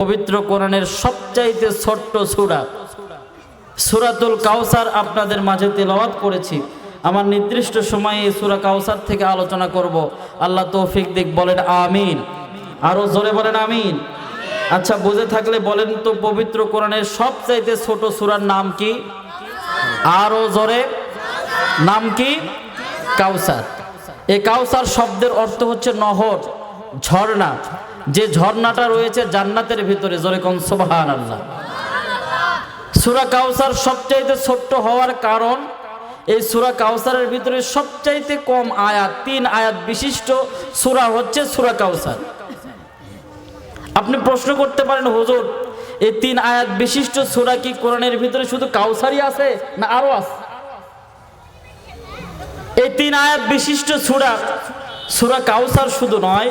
পবিত্র কোরআনের সবচাইতে ছোট্ট সূরা সূরাতুল কাউসার আপনাদের মাঝে তেলাওয়াত করেছি। আমার নির্দিষ্ট সময়ে এই সূরা কাউসার থেকে আলোচনা করব। আল্লাহ তৌফিক দিক, বলেন আমিন। আরো জোরে বলেন আমিন। আচ্ছা, বুঝে থাকলে বলেন তো, পবিত্র কোরআনের সবচাইতে ছোট সূরার নাম কি? আরো জোরে, নাম কি? কাউসার। এই কাউসার শব্দের অর্থ হচ্ছে নহর, ঝর্ণা। যে ঝর্ণাটা রয়েছে জান্নাতের ভিতরে, জোরে কোন সুবহানাল্লাহ। সূরা কাউসার সবচাইতে ছোট্ট হওয়ার কারণ, এই সূরা কাউসারের ভিতরে সবচাইতে কম আয়াত, 3 আয়াত বিশিষ্ট সূরা হচ্ছে সূরা কাউসার। আপনি প্রশ্ন করতে পারেন, হুজুর এই 3 আয়াত বিশিষ্ট সূরা কি কোরআনের ভিতরে শুধু কাউসারই আছে না আরো আছে? এই 3 আয়াত বিশিষ্ট সূরা কাউসার শুধু নয়,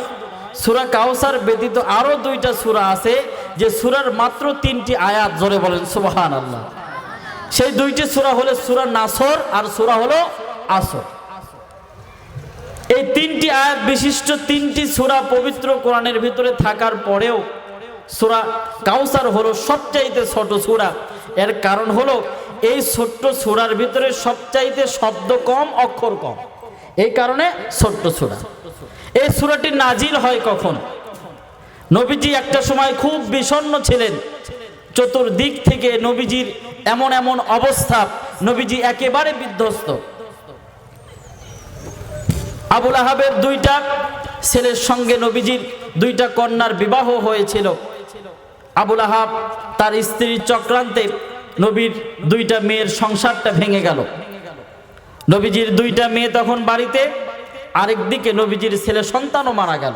সূরা কাউসার ব্যতীত আরো 2টা সূরা আছে যে সূরার মাত্র 3টি আয়াত, জোরে বলেন সুবহানাল্লাহ। সেই 2টি সূরা হলো সূরা নাসর আর সূরা হলো আসর। এই 3টি আয়াত বিশিষ্ট 3টি সূরা পবিত্র কোরআনের ভিতরে থাকার পরেও সূরা কাউসার হলো সবচাইতে ছোট সূরা। এর কারণ হলো এই ছোট্ট সূরার ভিতরে সবচাইতে শব্দ কম, অক্ষর কম, এই কারণে ছোট্ট সূরা। এই সূরাটি নাজিল হয় কখন? নবীজি একটা সময় খুব বিষণ্ণ ছিলেন, চতুর্দিক থেকে নবীজির এমন এমন অবস্থা, নবীজি একেবারে বিধ্বস্ত। আবু লাহাবের 2টা ছেলের সঙ্গে নবীজির 2টা কন্যার বিবাহ হয়েছিল। আবু লাহাব তার স্ত্রীর চক্রান্তে নবীর 2টা মেয়ের সংসারটা ভেঙে গেল। নবীজির 2টা মেয়ে তখন বাড়িতে, আরেকদিকে নবীজির ছেলে সন্তানও মারা গেল।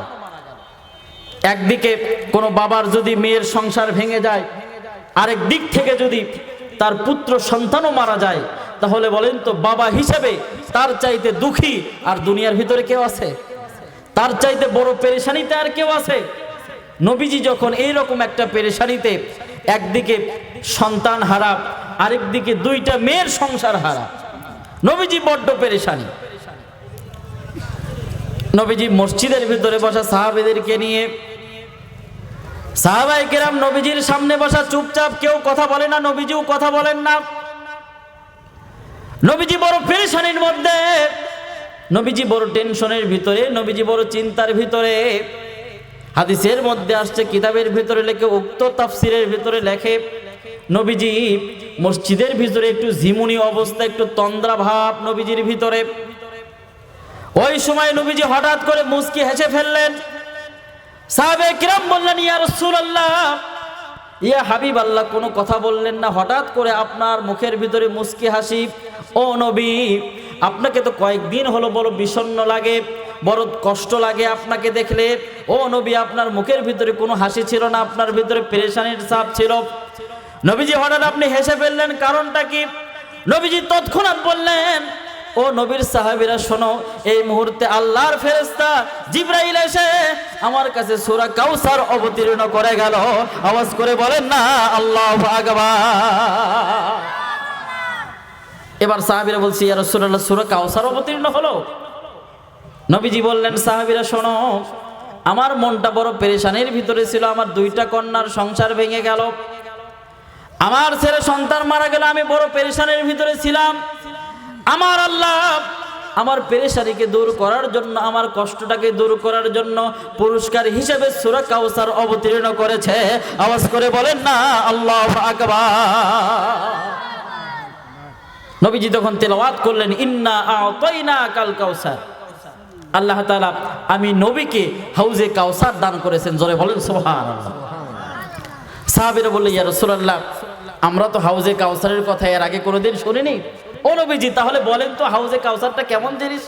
একদিকে কোনো বাবার যদি মেয়ের সংসার ভেঙে যায়, আরেক দিক থেকে যদি তার পুত্র সন্তানও মারা যায়, তাহলে বলেন তো বাবা হিসেবে তার চাইতে দুঃখী আর দুনিয়ার ভিতরে কেউ আছে? তার চাইতে বড় পেরেশানিতে আর কেউ আছে? নবীজি যখন এইরকম একটা পেরেশানিতে, একদিকে সন্তান হারা, আরেকদিকে 2টা মেয়ের সংসার হারা, নবীজি বড্ড পেরেশানি। নবীজি মসজিদের ভিতরে বসা সাহাবীদেরকে নিয়ে, সাহাবায়ে কেরাম নবীজির সামনে বসা, চুপচাপ, কেউ কথা বলে না, নবীজিও কথা বলেন না। নবীজি বড় পেরেশানির মধ্যে, নবীজি বড় টেনশনের ভিতরে, নবীজি বড় চিন্তার ভিতরে। হাদিসের মধ্যে আসছে, কিতাবের ভিতরে লেখে, উক্ত তাফসিরের ভিতরে লেখে, নবীজি মসজিদের ভিতরে একটু ঝিমুনি অবস্থা, একটু তন্দ্রা ভাব নবীজির ভিতরে। ওই সময় নবীজি হঠাৎ করে মুচকি হেসে ফেললেন। সাহাবায়ে কিরাম বললেন, ইয়া রাসূলুল্লাহ, ইয়া হাবিব আল্লাহ, কোনো কথা বললেন না, হঠাৎ করে আপনার মুখের ভিতরে মুচকি হাসি। ও নবী, আপনাকে তো কয়েকদিন হলো বড় বিষণ্ণ লাগে, বড় কষ্ট লাগে আপনাকে দেখলে। ও নবী, আপনার মুখের ভিতরে কোনো হাসি ছিল না, আপনার ভিতরে পেরেশানির ছাপ ছিল। নবীজি হঠাৎ আপনি হেসে ফেললেন, কারণটা কি? নবীজি তৎক্ষণাৎ বললেন, ও নবীর সাহাবীরা শোনো, এই মুহূর্তে আল্লাহর ফেরেশতা জিবরাইল এসে আমার কাছে সূরা কাউসার অবতীর্ণ করে গেল। আওয়াজ করে বলেন না আল্লাহু আকবার। এবার সাহাবীরা বলছে, ইয়া রাসূলুল্লাহ, সূরা কাউসার অবতীর্ণ হলো? নবীজি বললেন, সাহাবীরা শোনো, আমার মনটা বড় পেরেশানির ভিতরে ছিল, আমার 2টা কন্যার সংসার ভেঙে গেল, আমার ছেলে সন্তান মারা গেল, আমি বড় পেরেশানির ভিতরে ছিলাম। আমার আল্লাহ আমার পেরেশানিকে দূর করার জন্য, আমার কষ্টটাকে দূর করার জন্য পুরস্কার হিসেবে সূরা কাউসার অবতীর্ণ করেছে। আওয়াজ করে বলেন না আল্লাহু আকবার। নবীজি তখন তেলাওয়াত করলেন, ইন্না আ'তাইনাকাল কাউসার। আল্লাহ তাআলা আমি নবীকে হাউজে কাউসার দান করেছেন, জোরে বলেন সুবহানাল্লাহ। সাহাবীরা বললেন, ইয়া রাসূলুল্লাহ, আমরা তো হাউজে কাউসারের কথা এর আগে কোনোদিন শুনিনি। ও নবীজি, তাহলে বলেন তো হাউজে কাউসারটা কেমন জিনিস?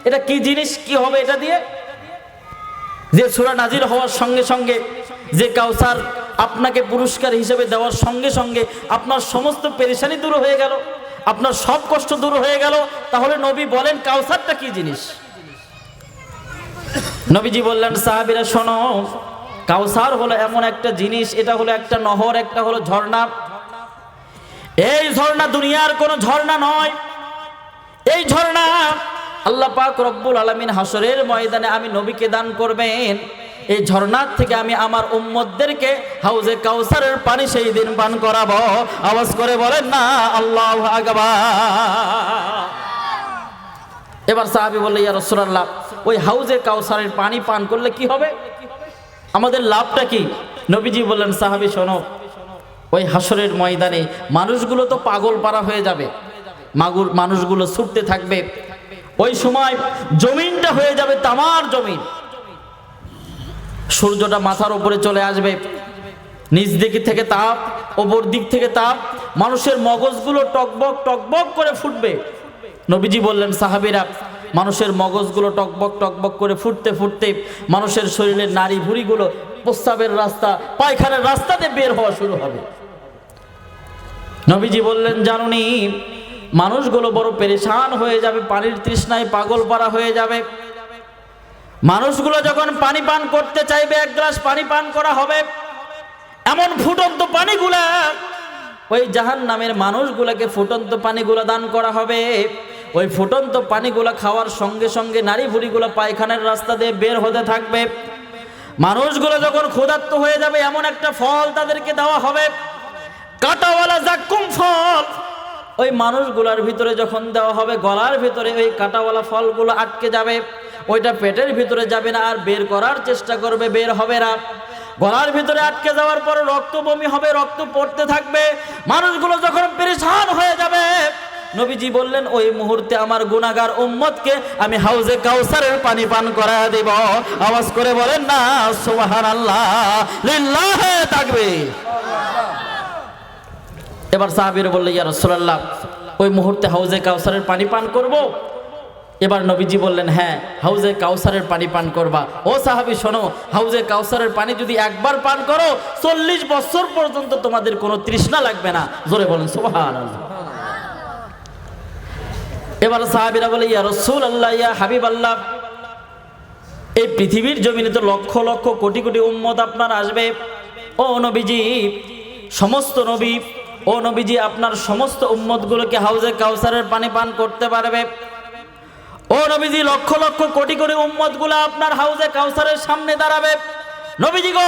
এটা কি জিনিস, কি হবে এটা দিয়ে? যে সূরা নাজিল হওয়ার সঙ্গে সঙ্গে, যে কাউসার আপনাকে পুরস্কার হিসেবে দেওয়ার সঙ্গে সঙ্গে আপনার সমস্ত পেরেশানি দূর হয়ে গেল, আপনার সব কষ্ট দূর হয়ে গেল, তাহলে নবী বলেন কাউসারটা কি জিনিস? নবীজি বললেন, সাহাবীরা শোনো, কাউসার হলো এমন একটা জিনিস, এটা হলো একটা নহর, একটা হলো ঝর্ণা। এই ঝর্ণা দুনিয়ার কোনো ঝর্ণা নয়। এই ঝর্ণা আল্লাহ পাক রব্বুল আলামিন হাসরের ময়দানে আমি নবীকে দান করবেন। এই ঝর্ণার থেকে আমি আমার উম্মতদেরকে হাউজে কাউসারের পানি সেই দিন পান করাবো। আওয়াজ করে বলেন না আল্লাহু আকবার। এবার সাহাবী বললেন, ইয়া রাসূলুল্লাহ, ওই হাউজে কাউসারের পানি পান করলে কি হবে, আমাদের লাভটা কি? নবীজি বললেন, সাহাবী শোনো, ওই হাসরের ময়দানে মানুষগুলো তো পাগল পারা হয়ে যাবে, মানুষগুলো ছুটতে থাকবে, ওই সময় জমিনটা হয়ে যাবে তামার জমিন, সূর্যটা মাথার উপরে চলে আসবে, নিচ দিক থেকে তাপ, ওপর দিক থেকে তাপ, মানুষের মগজগুলো টকবক টকবক করে ফুটবে। নবীজি বললেন, সাহাবীরা, মানুষের মগজগুলো টকবক টকবক করে ফুটতে ফুটতে মানুষের শরীরের নাড়ি ভুঁড়িগুলো প্রস্রাবের রাস্তা, পায়খানার রাস্তাতে বের হওয়া শুরু হবে। নবীজি বললেন, জানুনি, মানুষগুলো বড় পেরেশান হয়ে যাবে, পানির তৃষ্ণায় পাগল পারা হয়ে যাবে। মানুষগুলো যখন পানি পান করতে চাইবে, এক গ্লাস পানি পান করা হবে, এমন ফুটন্ত পানিগুলা ওই জাহান্নামের মানুষগুলোকে ফুটন্ত পানিগুলো দান করা হবে। ওই ফুটন্ত পানিগুলো খাওয়ার সঙ্গে সঙ্গে নাড়ি ভুঁড়িগুলো পায়খানার রাস্তা দিয়ে বের হতে থাকবে। মানুষগুলো যখন ক্ষুধার্ত হয়ে যাবে, এমন একটা ফল তাদেরকে দেওয়া হবে, কাঁটাওয়ালা জাক্কুম ফল। ওই মানুষগুলোর ভিতরে যখন দেওয়া হবে, গলার ভিতরে ওই কাঁটাওয়ালা ফলগুলো আটকে যাবে, ওইটা পেটের ভিতরে যাবে না, আর বের করার চেষ্টা করবে, বের হবে না। গলার ভিতরে আটকে যাওয়ার পর রক্ত বমি হবে, রক্ত পড়তে থাকবে। মানুষগুলো যখন পেরেশান হয়ে যাবে, নবীজি বললেন, ওই মুহূর্তে আমার গুনাহগার উম্মতকে আমি হাউজে কাউসারের পানি পান করায় দেব। আওয়াজ করে বলেন না সুবহানাল্লাহ, লিল্লাহি তাকবীর। এবার সাহাবীরা বললেন, ইয়া রাসূলুল্লাহ, ওই মুহূর্তে হাউজে কাউসারের পানি পান করব? এবার নবীজি বললেন, হ্যাঁ, হাউজে কাউসারের পানি পান করবা। ও সাহাবী শোনো, হাউজে কাউসারের পানি যদি একবার পান করো, 40 বছর পর্যন্ত তোমাদের কোনো তৃষ্ণা লাগবে না। জোরে বলেন সুবহানাল্লাহ। এবার সাহাবীরা বলে, ইয়া রাসূলুল্লাহ, ইয়া হাবিবাল্লাহ, এই পৃথিবীর জমিনে তো লক্ষ লক্ষ কোটি কোটি উম্মত আপনার আসবে। ও নবীজি, সমস্ত নবী, ও নবীজি, আপনার সমস্ত উম্মতগুলোকে হাউজে কাউসারের পানি পান করতে পারবে? ও নবীজি, লক্ষ লক্ষ কোটি কোটি উম্মতগুলো আপনার হাউজে কাউসারের সামনে দাঁড়াবে। নবীজি গো,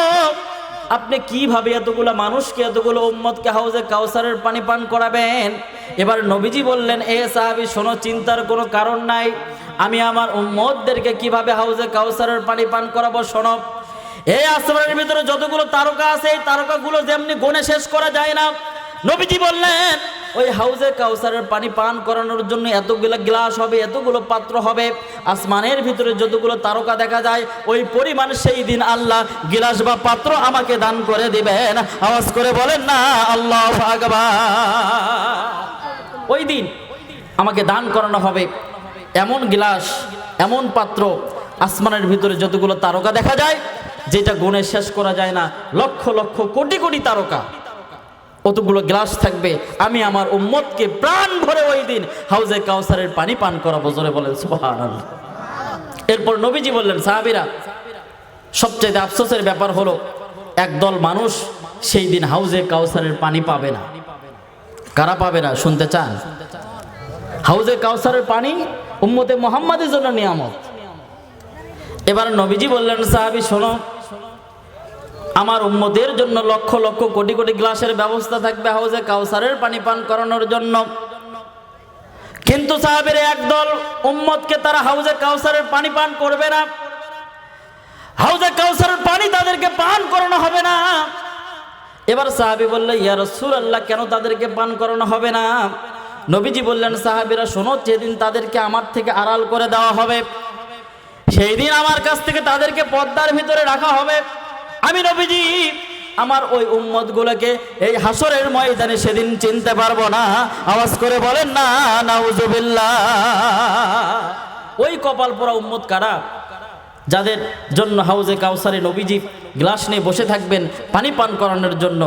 আপনি কিভাবে এতগুলো মানুষকে, এতগুলো উম্মতকে হাউজে কাউসারের পানি পান করাবেন? এবার নবীজি বললেন, এ সাহাবী শোনো, চিন্তার কোনো কারণ নাই, আমি আমার উম্মতদেরকে কিভাবে হাউজে কাউসারের পানি পান করাবো শোনো। এই আসমানের ভিতরে যতগুলো তারকা আছে, এই তারকাগুলো যেমনি গুণে শেষ করা যায় না। নবীজি বললেন, ওই হাউজে কাউসারের পানি পান করানোর জন্য এতগুলো গ্লাস হবে, এতগুলো পাত্র হবে, আসমানের ভিতরে যতগুলো তারকা দেখা যায়, ওই পরিমাণ সেই দিন আল্লাহ গ্লাস বা পাত্র আমাকে দান করে দিবেন। আওয়াজ করে বলেন না আল্লাহু আকবার। ওই দিন আমাকে দান করানো হবে এমন গ্লাস, এমন পাত্র, আসমানের ভিতরে যতগুলো তারকা দেখা যায়, যেটা গুণে শেষ করা যায় না, লক্ষ লক্ষ কোটি কোটি তারকা, অতগুলো গ্লাস থাকবে। আমি আমার উম্মতকে প্রাণ ভরে ওই দিন হাউজে কাউসারের পানি পান করাবো। জোরে বলেন সুবহানাল্লাহ। এরপর নবীজি বললেন, সাহাবীরা, সবচেয়ে আফসোসের ব্যাপার হলো, একদল মানুষ সেই দিন হাউজে কাউসারের পানি পাবে না। কারা পাবে না শুনতে চান? হাউজে কাউসারের পানি উম্মতে মুহাম্মাদের জন্য নিয়ামত। এবার নবীজি বললেন, সাহাবী শোনো, আমার উম্মতের জন্য লক্ষ লক্ষ কোটি কোটি গ্লাসের ব্যবস্থা থাকবে হাউজে কাউসারের পানি পান করানোর জন্য। কিন্তু সাহাবীর একদল উম্মতকে তারা হাউজে কাউসারের পানি পান করবে না, হাউজে কাউসারের পানি তাদেরকে পান করানো হবে না। এবার সাহাবী বললেন, ইয়া রাসূলুল্লাহ, কেন তাদেরকে পান করানো হবে না? নবীজি বললেন, সাহাবীরা শোনো, যেদিন তাদেরকে আমার থেকে আড়াল করে দেওয়া হবে, সেই দিন আমার কাছ থেকে তাদেরকে পর্দার ভিতরে রাখা হবে। আমি নবীজি আমার ওই উম্মতগুলোকে এই হাসরের ময়দানে সেদিন চিনতে পারবো না। আওয়াজ করে বলেন না নাউজুবিল্লাহ। ওই কপাল পোড়া উম্মত কারা? যাদের জন্য হাউজে কাউসারে নবীজি গ্লাস নিয়ে বসে থাকবেন পানি পান করানোর জন্য।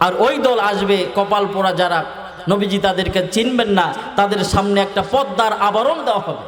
আর ওই দল আসবে কপাল পোড়া যারা, নবীজি তাদেরকে চিনবেন না, তাদের সামনে একটা পর্দার আবরণ দেওয়া হবে।